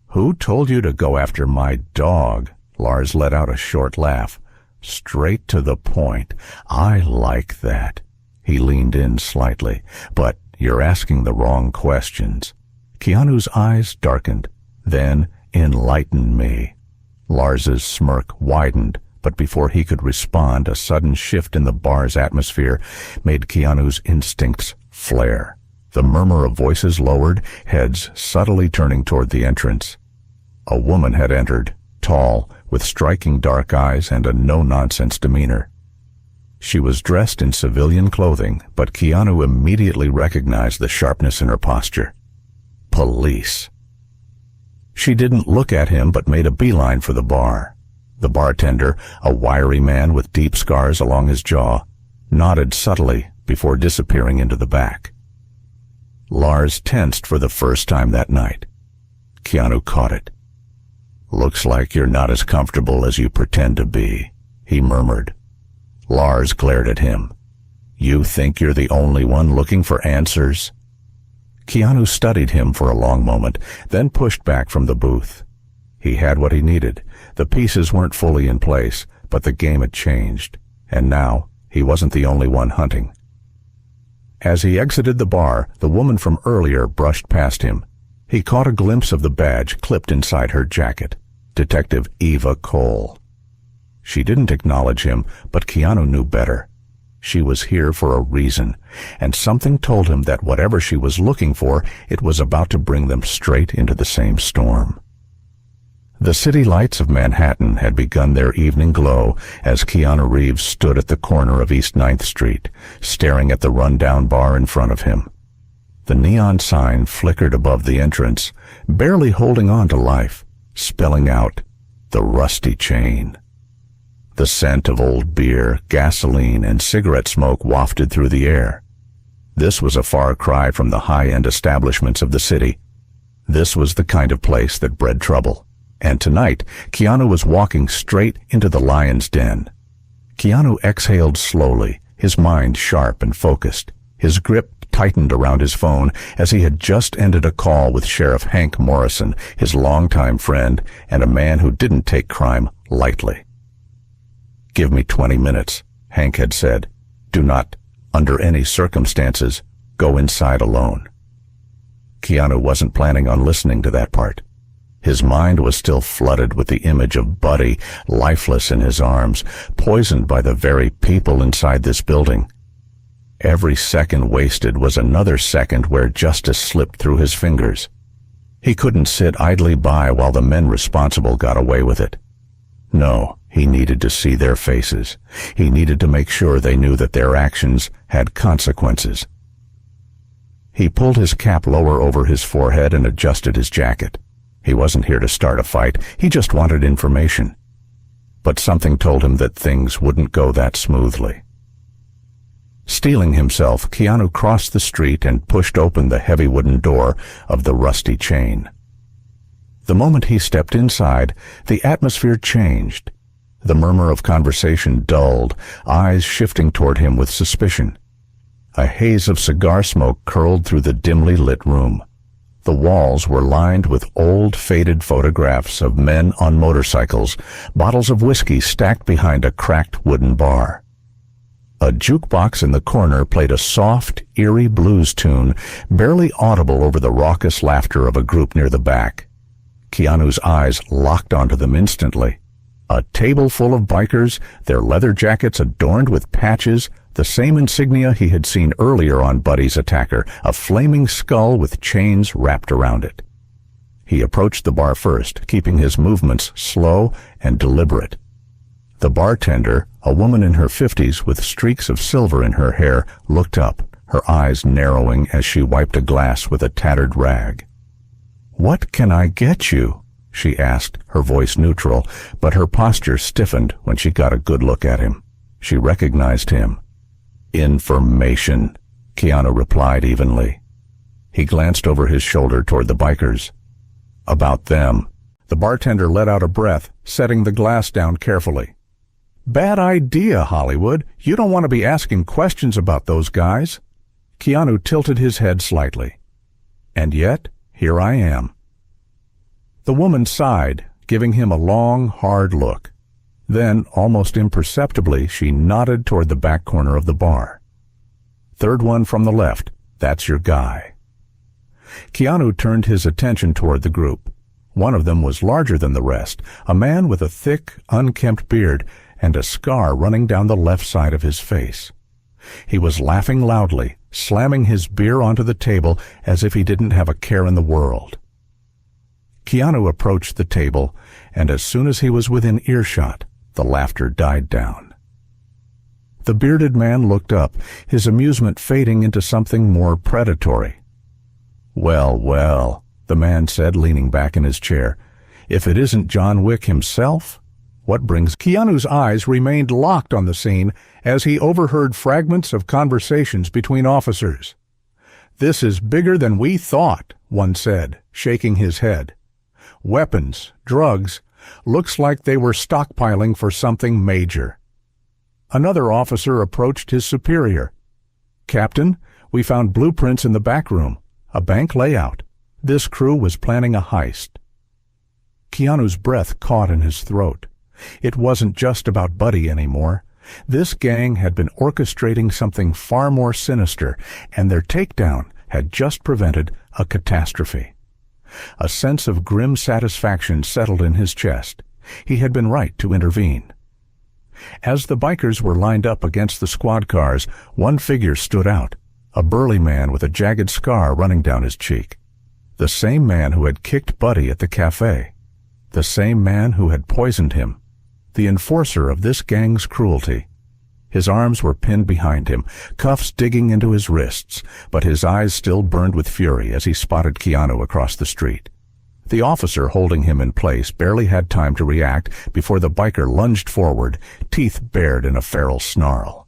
"Who told you to go after my dog?" Lars let out a short laugh. "Straight to the point. I like that." He leaned in slightly. "But you're asking the wrong questions." Keanu's eyes darkened. "Then enlighten me." Lars's smirk widened, but before he could respond, a sudden shift in the bar's atmosphere made Keanu's instincts flare. The murmur of voices lowered, heads subtly turning toward the entrance. A woman had entered, tall, with striking dark eyes and a no-nonsense demeanor. She was dressed in civilian clothing, but Keanu immediately recognized the sharpness in her posture. Police. She didn't look at him but made a beeline for the bar. The bartender, a wiry man with deep scars along his jaw, nodded subtly before disappearing into the back. Lars tensed for the first time that night. Keanu caught it. "Looks like you're not as comfortable as you pretend to be," he murmured. Lars glared at him. "You think you're the only one looking for answers?" Keanu studied him for a long moment, then pushed back from the booth. He had what he needed. The pieces weren't fully in place, but the game had changed, and now he wasn't the only one hunting. As he exited the bar, the woman from earlier brushed past him. He caught a glimpse of the badge clipped inside her jacket. Detective Eva Cole. She didn't acknowledge him, but Keanu knew better. She was here for a reason, and something told him that whatever she was looking for, it was about to bring them straight into the same storm. The city lights of Manhattan had begun their evening glow as Keanu Reeves stood at the corner of East 9th Street, staring at the rundown bar in front of him. The neon sign flickered above the entrance, barely holding on to life, spelling out, "The Rusty Chain." The scent of old beer, gasoline, and cigarette smoke wafted through the air. This was a far cry from the high-end establishments of the city. This was the kind of place that bred trouble. And tonight, Keanu was walking straight into the lion's den. Keanu exhaled slowly, his mind sharp and focused. His grip tightened around his phone as he had just ended a call with Sheriff Hank Morrison, his longtime friend and a man who didn't take crime lightly. "Give me 20 minutes, Hank had said. "Do not, under any circumstances, go inside alone." Keanu wasn't planning on listening to that part. His mind was still flooded with the image of Buddy, lifeless in his arms, poisoned by the very people inside this building. Every second wasted was another second where justice slipped through his fingers. He couldn't sit idly by while the men responsible got away with it. No, he needed to see their faces. He needed to make sure they knew that their actions had consequences. He pulled his cap lower over his forehead and adjusted his jacket. He wasn't here to start a fight. He just wanted information. But something told him that things wouldn't go that smoothly. Steeling himself, Keanu crossed the street and pushed open the heavy wooden door of the Rusty Chain. The moment he stepped inside, the atmosphere changed. The murmur of conversation dulled, eyes shifting toward him with suspicion. A haze of cigar smoke curled through the dimly lit room. The walls were lined with old, faded photographs of men on motorcycles, bottles of whiskey stacked behind a cracked wooden bar. A jukebox in the corner played a soft, eerie blues tune, barely audible over the raucous laughter of a group near the back. Keanu's eyes locked onto them instantly. A table full of bikers, their leather jackets adorned with patches, the same insignia he had seen earlier on Buddy's attacker, a flaming skull with chains wrapped around it. He approached the bar first, keeping his movements slow and deliberate. The bartender, a woman in her 50s with streaks of silver in her hair, looked up, her eyes narrowing as she wiped a glass with a tattered rag. "What can I get you?" she asked, her voice neutral, but her posture stiffened when she got a good look at him. She recognized him. "Information," Keanu replied evenly. He glanced over his shoulder toward the bikers. "About them." The bartender let out a breath, setting the glass down carefully. "Bad idea, Hollywood. You don't want to be asking questions about those guys." Keanu tilted his head slightly. "And yet, here I am." The woman sighed, giving him a long, hard look. Then, almost imperceptibly, she nodded toward the back corner of the bar. "Third one from the left. That's your guy." Keanu turned his attention toward the group. One of them was larger than the rest, a man with a thick, unkempt beard and a scar running down the left side of his face. He was laughing loudly, slamming his beer onto the table as if he didn't have a care in the world. Keanu approached the table, and as soon as he was within earshot, the laughter died down. The bearded man looked up, his amusement fading into something more predatory. "Well, well," the man said, leaning back in his chair. "If it isn't John Wick himself? What brings—" Keanu's eyes remained locked on the scene as he overheard fragments of conversations between officers. "This is bigger than we thought," one said, shaking his head. "Weapons, drugs, looks like they were stockpiling for something major." Another officer approached his superior. "Captain, we found blueprints in the back room, a bank layout. This crew was planning a heist." Keanu's breath caught in his throat. It wasn't just about Buddy anymore. This gang had been orchestrating something far more sinister, and their takedown had just prevented a catastrophe. A sense of grim satisfaction settled in his chest. He had been right to intervene. As the bikers were lined up against the squad cars, one figure stood out, a burly man with a jagged scar running down his cheek. The same man who had kicked Buddy at the cafe. The same man who had poisoned him. The enforcer of this gang's cruelty. His arms were pinned behind him, cuffs digging into his wrists, but his eyes still burned with fury as he spotted Keanu across the street. The officer holding him in place barely had time to react before the biker lunged forward, teeth bared in a feral snarl.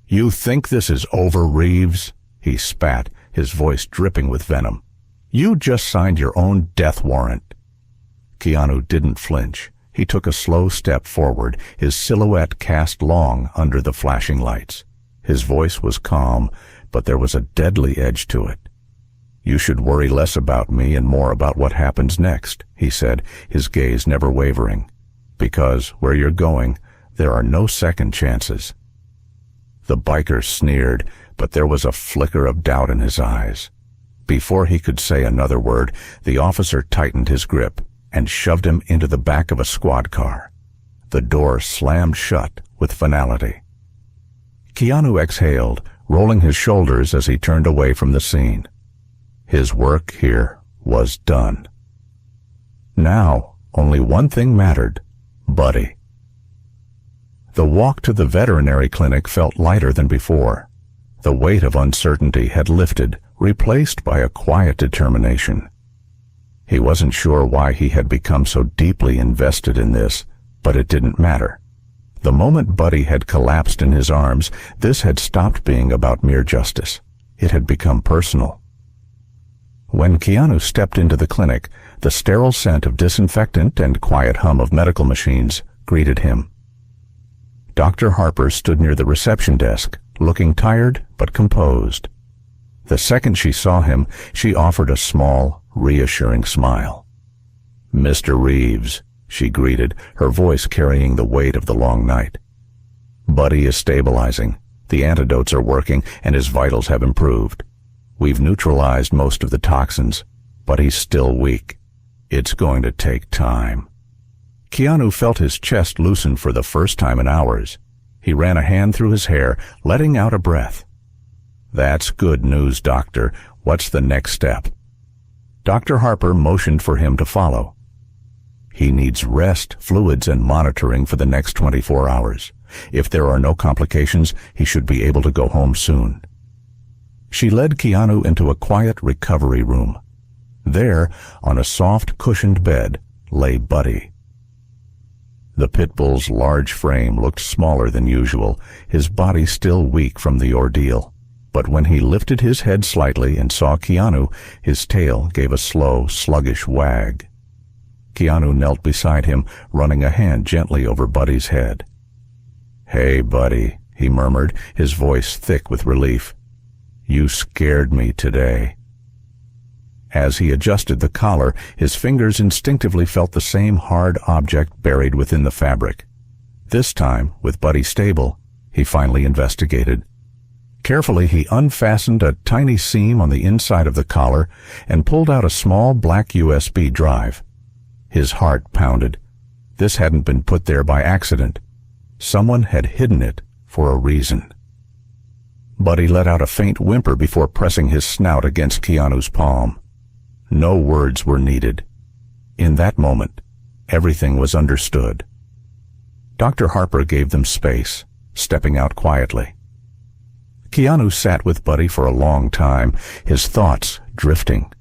"You think this is over, Reeves?" he spat, his voice dripping with venom. "You just signed your own death warrant." Keanu didn't flinch. He took a slow step forward, his silhouette cast long under the flashing lights. His voice was calm, but there was a deadly edge to it. "You should worry less about me and more about what happens next," he said, his gaze never wavering. "Because where you're going, there are no second chances." The biker sneered, but there was a flicker of doubt in his eyes. Before he could say another word, the officer tightened his grip and shoved him into the back of a squad car. The door slammed shut with finality. Keanu exhaled, rolling his shoulders as he turned away from the scene. His work here was done. Now, only one thing mattered: Buddy. The walk to the veterinary clinic felt lighter than before. The weight of uncertainty had lifted, replaced by a quiet determination. He wasn't sure why he had become so deeply invested in this, but it didn't matter. The moment Buddy had collapsed in his arms, this had stopped being about mere justice. It had become personal. When Keanu stepped into the clinic, the sterile scent of disinfectant and quiet hum of medical machines greeted him. Dr. Harper stood near the reception desk, looking tired but composed. The second she saw him, she offered a small, reassuring smile. "Mr. Reeves," she greeted, her voice carrying the weight of the long night. "Buddy is stabilizing. The antidotes are working, and his vitals have improved. We've neutralized most of the toxins, but he's still weak. It's going to take time." Keanu felt his chest loosen for the first time in hours. He ran a hand through his hair, letting out a breath. "That's good news, Doctor. What's the next step?" Dr. Harper motioned for him to follow. "He needs rest, fluids, and monitoring for the next 24 hours. If there are no complications, he should be able to go home soon." She led Keanu into a quiet recovery room. There, on a soft, cushioned bed, lay Buddy. The pit bull's large frame looked smaller than usual, his body still weak from the ordeal. But when he lifted his head slightly and saw Keanu, his tail gave a slow, sluggish wag. Keanu knelt beside him, running a hand gently over Buddy's head. "Hey, Buddy," he murmured, his voice thick with relief. "You scared me today." As he adjusted the collar, his fingers instinctively felt the same hard object buried within the fabric. This time, with Buddy stable, he finally investigated. Carefully, he unfastened a tiny seam on the inside of the collar and pulled out a small black USB drive. His heart pounded. This hadn't been put there by accident. Someone had hidden it for a reason. Buddy let out a faint whimper before pressing his snout against Keanu's palm. No words were needed. In that moment, everything was understood. Dr. Harper gave them space, stepping out quietly. Keanu sat with Buddy for a long time, his thoughts drifting.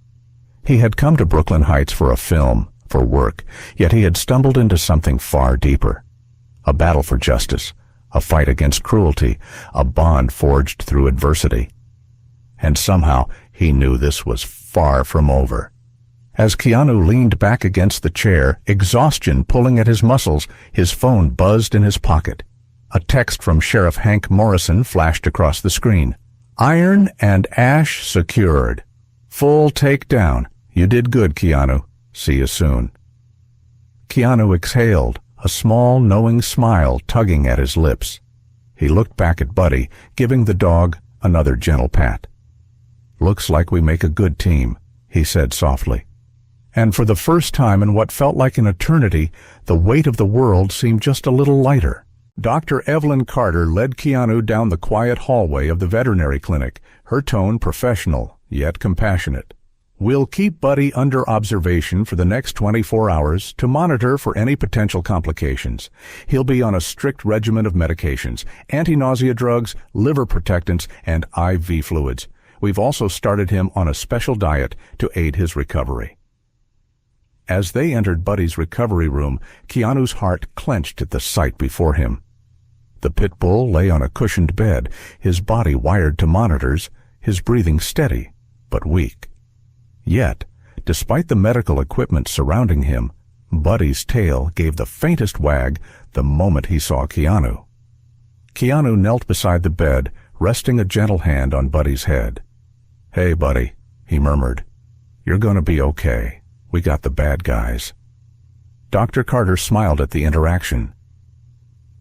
He had come to Brooklyn Heights for a film, for work, yet he had stumbled into something far deeper. A battle for justice, a fight against cruelty, a bond forged through adversity. And somehow he knew this was far from over. As Keanu leaned back against the chair, exhaustion pulling at his muscles, his phone buzzed in his pocket. A text from Sheriff Hank Morrison flashed across the screen. "Iron and ash secured. Full takedown. You did good, Keanu. See you soon." Keanu exhaled, a small, knowing smile tugging at his lips. He looked back at Buddy, giving the dog another gentle pat. "Looks like we make a good team," he said softly. And for the first time in what felt like an eternity, the weight of the world seemed just a little lighter. Dr. Evelyn Carter led Keanu down the quiet hallway of the veterinary clinic, her tone professional, yet compassionate. "We'll keep Buddy under observation for the next 24 hours to monitor for any potential complications. He'll be on a strict regimen of medications, anti-nausea drugs, liver protectants, and IV fluids. We've also started him on a special diet to aid his recovery." As they entered Buddy's recovery room, Keanu's heart clenched at the sight before him. The pit bull lay on a cushioned bed, his body wired to monitors, his breathing steady, but weak. Yet, despite the medical equipment surrounding him, Buddy's tail gave the faintest wag the moment he saw Keanu. Keanu knelt beside the bed, resting a gentle hand on Buddy's head. "Hey, Buddy," he murmured. "You're going to be okay. We got the bad guys." Dr. Carter smiled at the interaction.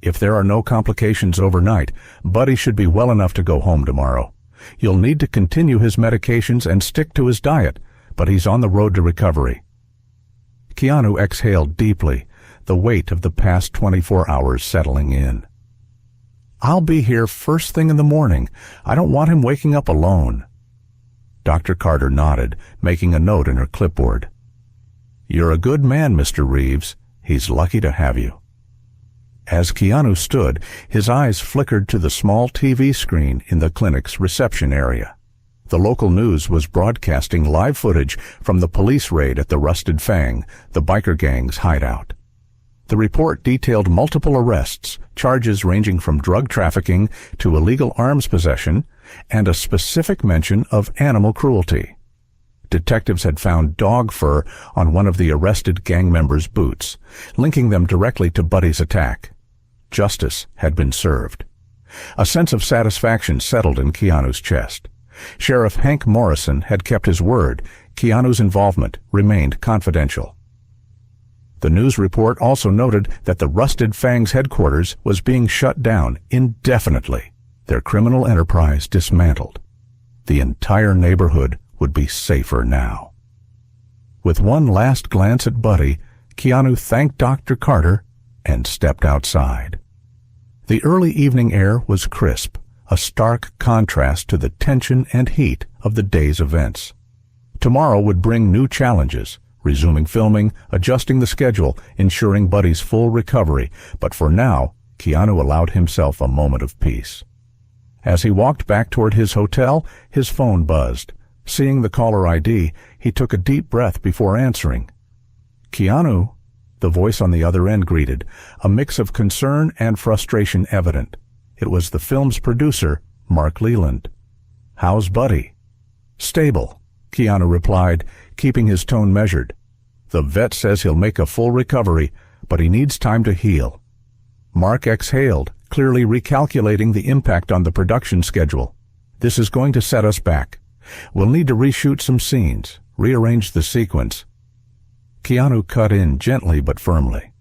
"If there are no complications overnight, Buddy should be well enough to go home tomorrow. You'll need to continue his medications and stick to his diet, but he's on the road to recovery." Keanu exhaled deeply, the weight of the past 24 hours settling in. "I'll be here first thing in the morning. I don't want him waking up alone." Dr. Carter nodded, making a note in her clipboard. "You're a good man, Mr. Reeves. He's lucky to have you." As Keanu stood, his eyes flickered to the small TV screen in the clinic's reception area. The local news was broadcasting live footage from the police raid at the Rusted Fang, the biker gang's hideout. The report detailed multiple arrests, charges ranging from drug trafficking to illegal arms possession, and a specific mention of animal cruelty. Detectives had found dog fur on one of the arrested gang members' boots, linking them directly to Buddy's attack. Justice had been served. A sense of satisfaction settled in Keanu's chest. Sheriff Hank Morrison had kept his word. Keanu's involvement remained confidential. The news report also noted that the Rusted Fang's headquarters was being shut down indefinitely, their criminal enterprise dismantled. The entire neighborhood would be safer now. With one last glance at Buddy, Keanu thanked Dr. Carter and stepped outside. The early evening air was crisp, a stark contrast to the tension and heat of the day's events. Tomorrow would bring new challenges, resuming filming, adjusting the schedule, ensuring Buddy's full recovery, but for now, Keanu allowed himself a moment of peace. As he walked back toward his hotel, his phone buzzed. Seeing the caller ID, he took a deep breath before answering. "Keanu," the voice on the other end greeted, a mix of concern and frustration evident. It was the film's producer, Mark Leland. "How's Buddy?" "Stable," Keanu replied, keeping his tone measured. "The vet says he'll make a full recovery, but he needs time to heal." Mark exhaled, clearly recalculating the impact on the production schedule. "This is going to set us back. We'll need to reshoot some scenes, rearrange the sequence." Keanu cut in gently but firmly.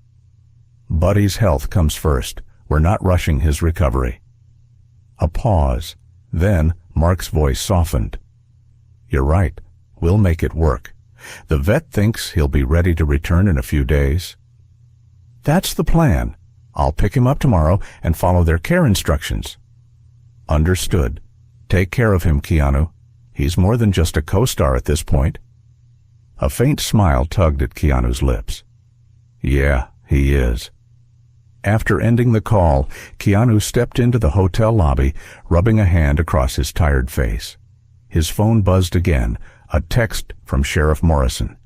"Buddy's health comes first. We're not rushing his recovery." A pause. Then Mark's voice softened. "You're right. We'll make it work. The vet thinks he'll be ready to return in a few days." "That's the plan. I'll pick him up tomorrow and follow their care instructions." "Understood. Take care of him, Keanu. He's more than just a co-star at this point." A faint smile tugged at Keanu's lips. "Yeah, he is." After ending the call, Keanu stepped into the hotel lobby, rubbing a hand across his tired face. His phone buzzed again, a text from Sheriff Morrison.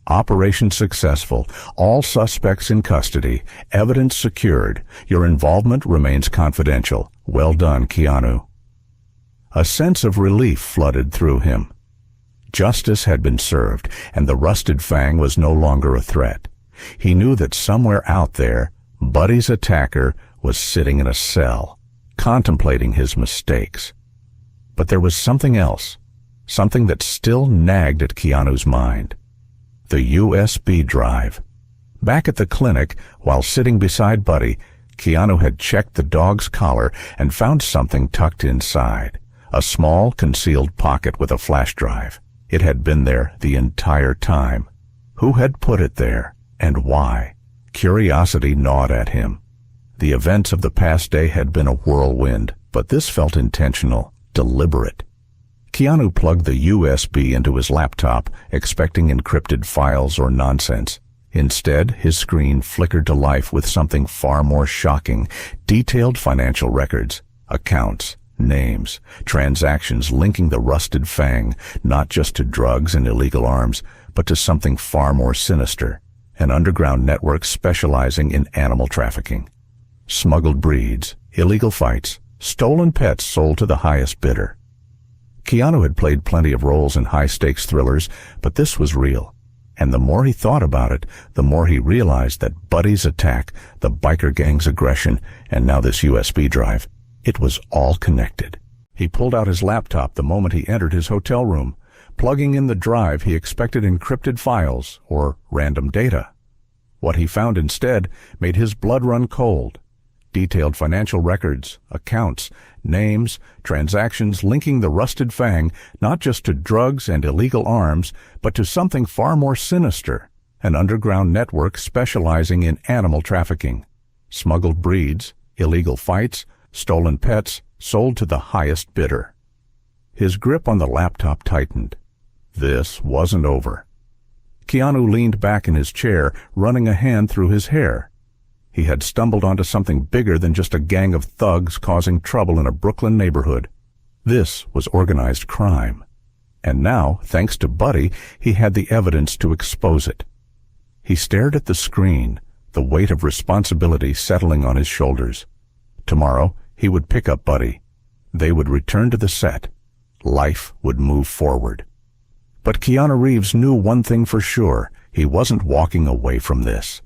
"Operation successful. All suspects in custody. Evidence secured. Your involvement remains confidential. Well done, Keanu." A sense of relief flooded through him. Justice had been served, and the rusted fang was no longer a threat. He knew that somewhere out there, Buddy's attacker was sitting in a cell, contemplating his mistakes. But there was something else, something that still nagged at Keanu's mind. The USB drive. Back at the clinic, while sitting beside Buddy, Keanu had checked the dog's collar and found something tucked inside. A small, concealed pocket with a flash drive. It had been there the entire time. Who had put it there, and why? Curiosity gnawed at him. The events of the past day had been a whirlwind, but this felt intentional, deliberate. Keanu plugged the USB into his laptop, expecting encrypted files or nonsense. Instead, his screen flickered to life with something far more shocking: detailed financial records, accounts, names, transactions linking the rusted fang, not just to drugs and illegal arms, but to something far more sinister: an underground network specializing in animal trafficking. Smuggled breeds, illegal fights, stolen pets sold to the highest bidder. Keanu had played plenty of roles in high-stakes thrillers, but this was real. And the more he thought about it, the more he realized that Buddy's attack, the biker gang's aggression, and now this USB drive, it was all connected. He pulled out his laptop the moment he entered his hotel room. Plugging in the drive, he expected encrypted files or random data. What he found instead made his blood run cold. Detailed financial records, accounts, names, transactions linking the rusted fang not just to drugs and illegal arms, but to something far more sinister: an underground network specializing in animal trafficking. Smuggled breeds, illegal fights, stolen pets sold to the highest bidder. His grip on the laptop tightened. This wasn't over. Keanu leaned back in his chair, running a hand through his hair. He had stumbled onto something bigger than just a gang of thugs causing trouble in a Brooklyn neighborhood. This was organized crime. And now, thanks to Buddy, he had the evidence to expose it. He stared at the screen, the weight of responsibility settling on his shoulders. Tomorrow, he would pick up Buddy. They would return to the set. Life would move forward. But Keanu Reeves knew one thing for sure: he wasn't walking away from this.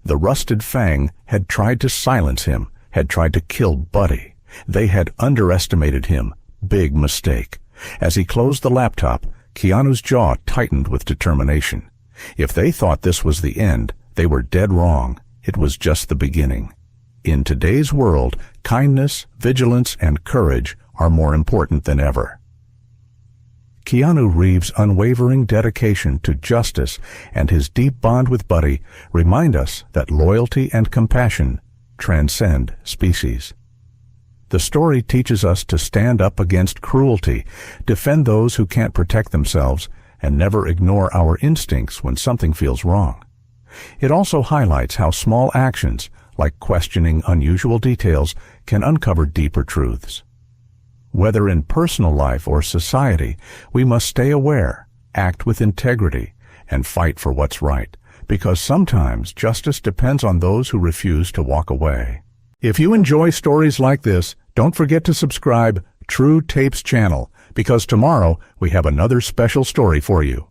The rusted fang had tried to silence him, had tried to kill Buddy. They had underestimated him. Big mistake. As he closed the laptop, Keanu's jaw tightened with determination. If they thought this was the end, they were dead wrong. It was just the beginning. In today's world, kindness, vigilance, and courage are more important than ever. Keanu Reeves' unwavering dedication to justice and his deep bond with Buddy remind us that loyalty and compassion transcend species. The story teaches us to stand up against cruelty, defend those who can't protect themselves, and never ignore our instincts when something feels wrong. It also highlights how small actions, like questioning unusual details, can uncover deeper truths. Whether in personal life or society, we must stay aware, act with integrity, and fight for what's right, because sometimes justice depends on those who refuse to walk away. If you enjoy stories like this, don't forget to subscribe True Tapes channel, because tomorrow we have another special story for you.